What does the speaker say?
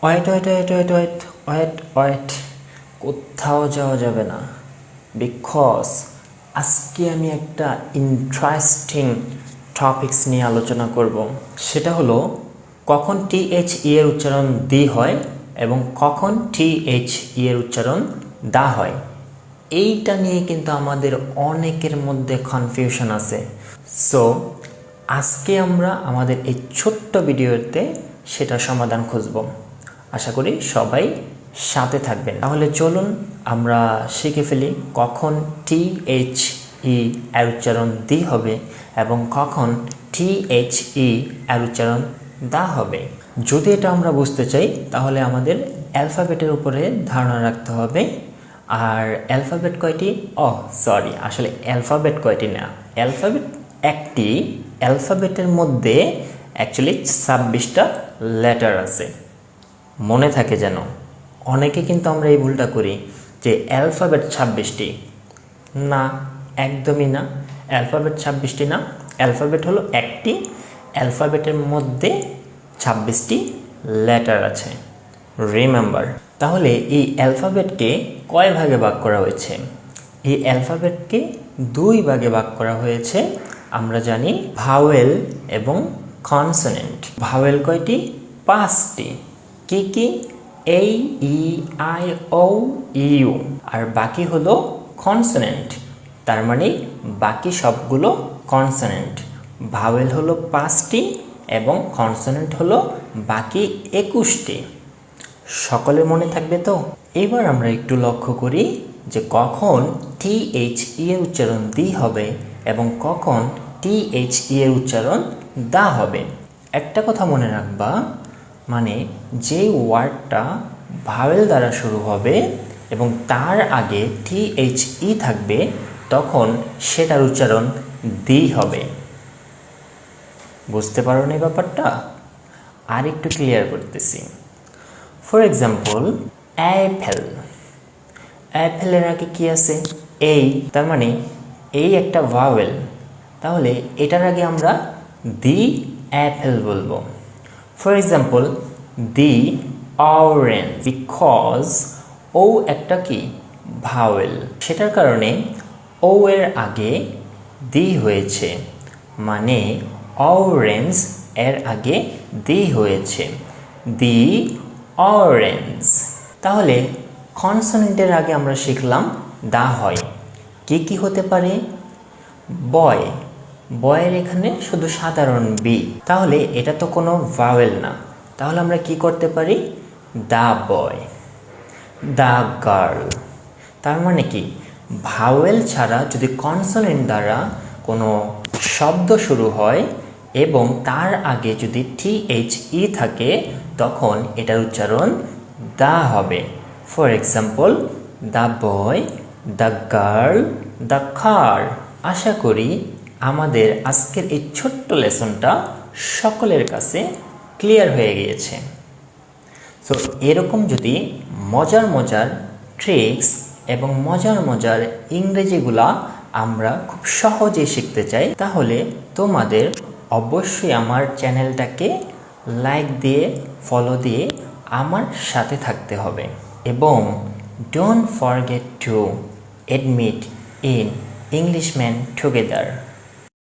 Wait wait wait wait wait wait wait কোথাও যাওয়া যাবে না, বিকজ আজকে আমি একটা ইন্টারেস্টিং টপিকস নিয়ে আলোচনা করব। সেটা হলো কখন THE এর উচ্চারণ দি হয় এবং কখন THE এর উচ্চারণ দা হয়। এইটা নিয়ে কিন্তু আমাদের অনেকের মধ্যে কনফিউশন আছে। সো আজকে আমরা আমাদের এই ছোট্ট ভিডিওতে সেটা সমাধান খুঁজব। আশা করি সবাই সাথে থাকবেন। তাহলে চলুন আমরা শিখে ফেলি কখন THE এর উচ্চারণ দি হবে এবং কখন THE এর উচ্চারণ দা হবে। যদি এটা আমরা বুঝতে চাই তাহলে আমাদের অ্যালফাবেটের উপরে ধারণা রাখতে হবে। আর অ্যালফাবেট কয়টি? সরি, আসলে অ্যালফাবেট কয়টি না, অ্যালফাবেট একটি। অ্যালফাবেটের মধ্যে অ্যাকচুয়ালি 26টা লেটার আছে, মনে থাকে যেন। অনেকে কিন্তু আমরা এই ভুলটা করি যে অ্যালফাবেট 26টি। না, একদমই না, অ্যালফাবেট 26টি না, অ্যালফাবেট হলো একটি। অ্যালফাবেটের মধ্যে 26টি লেটার আছে, রিমেম্বার। তাহলে এই অ্যালফাবেটকে কয় ভাগে ভাগ করা হয়েছে? এই অ্যালফাবেটকে দুই ভাগে ভাগ করা হয়েছে। আমরা জানি ভাওয়েল এবং কনসোনেন্ট। ভাওয়েল কয়টি? 5টি। কি কি? A E I O U। আর বাকি হলো কনসোনেন্ট, তার মানে বাকি সবগুলো কনসোনেন্ট। ভাওয়েল হলো 5টি এবং কনসোনেন্ট হলো বাকি 21টি। সকলে মনে থাকবে তো? এবার আমরা একটু লক্ষ্য করি যে কখন THE এর উচ্চারণ দি হবে এবং কখন THE এর উচ্চারণ দা হবে। একটা কথা মনে রাখবা, মানে যে ওয়ার্ডটা ভাওয়েল দ্বারা শুরু হবে এবং তার আগে THE থাকবে তখন সেটার উচ্চারণ দি হবে। বুঝতে পারো না ব্যাপারটা? আর একটু ক্লিয়ার করতেছি। For example, apple. অ্যাপেলের আগে কি আছে? এই, তার মানে এই একটা ভাওয়েল, তাহলে এটার আগে আমরা দি অ্যাপেল বলবো। For example, the orange, because O একটা কি ভাওয়েল, সেটার কারণে ও এর আগে দি হয়েছে, মানে অরেঞ্জ এর আগে দি হয়েছে, দি অরেঞ্জ। তাহলে কনসোনেন্টের আগে আমরা শিখলাম দা হয়। কি কি হতে পারে? বয়, বয়ের এখানে শুধু সাধারণ বি, তাহলে এটা তো কোনো ভাওয়েল না। তাহলে আমরা কি করতে পারি? দা বয়, দা গার্ল। তার মানে কি, ভাওয়েল ছাড়া যদি কনসোনেন্ট দ্বারা কোনো শব্দ শুরু হয় এবং তার আগে যদি THE থাকে তখন এটার উচ্চারণ দা হবে। For example, the boy, the girl, the car. আশা করি আমাদের আজকের এই ছোট্ট লেসনটা সকলের কাছে ক্লিয়ার হয়ে গিয়েছে। সো এরকম যদি মজার মজার ট্রিক্স এবং মজার মজার ইংরেজিগুলা আমরা খুব সহজে শিখতে চাই, তাহলে তোমাদের অবশ্যই আমার চ্যানেলটাকে লাইক দিয়ে ফলো দিয়ে আমার সাথে থাকতে হবে। এবং don't forget to admit in Englishman together.